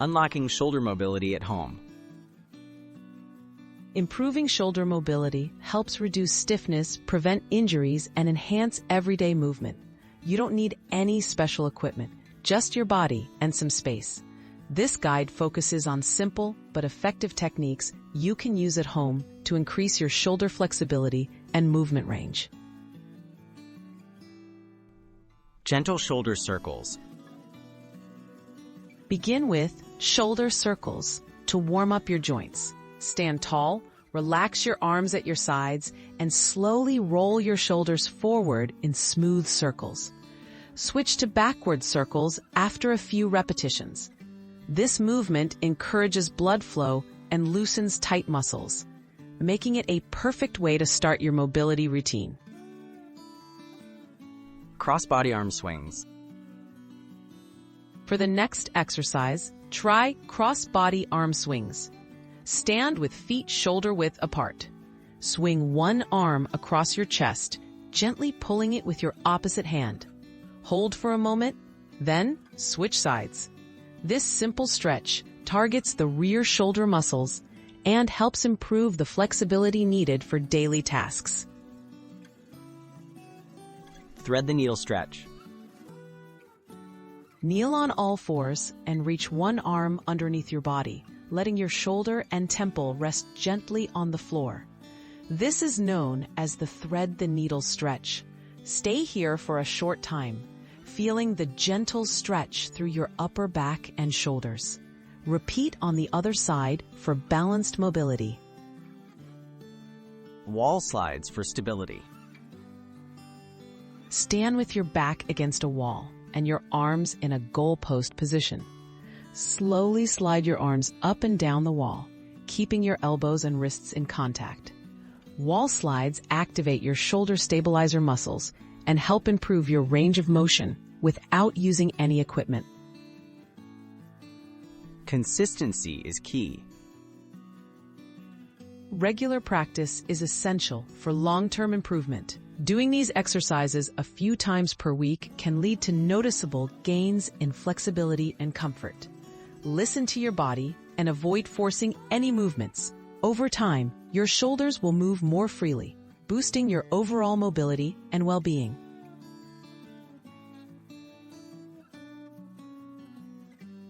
unlocking shoulder mobility at home. Improving shoulder mobility helps reduce stiffness, prevent injuries, and enhance everyday movement. You don't need any special equipment, just your body and some space. This guide focuses on simple but effective techniques you can use at home to increase your shoulder flexibility and movement range. Gentle shoulder circles. Begin with shoulder circles to warm up your joints. Stand tall, relax your arms at your sides, and slowly roll your shoulders forward in smooth circles. Switch to backward circles after a few repetitions. This movement encourages blood flow and loosens tight muscles, making it a perfect way to start your mobility routine. Cross-body arm swings. For the next exercise, try cross-body arm swings. Stand with feet shoulder-width apart. Swing one arm across your chest, gently pulling it with your opposite hand. Hold for a moment, then switch sides. This simple stretch targets the rear shoulder muscles and helps improve the flexibility needed for daily tasks. Thread the needle stretch. Kneel on all fours and reach one arm underneath your body, letting your shoulder and temple rest gently on the floor. This is known as the thread the needle stretch. Stay here for a short time, feeling the gentle stretch through your upper back and shoulders. Repeat on the other side for balanced mobility. Wall slides for stability. Stand with your back against a wall and your arms in a goalpost position. Slowly slide your arms up and down the wall, keeping your elbows and wrists in contact. Wall slides activate your shoulder stabilizer muscles and help improve your range of motion without using any equipment. Consistency is key. Regular practice is essential for long-term improvement. Doing these exercises a few times per week can lead to noticeable gains in flexibility and comfort. Listen to your body and avoid forcing any movements. Over time, your shoulders will move more freely, boosting your overall mobility and well-being.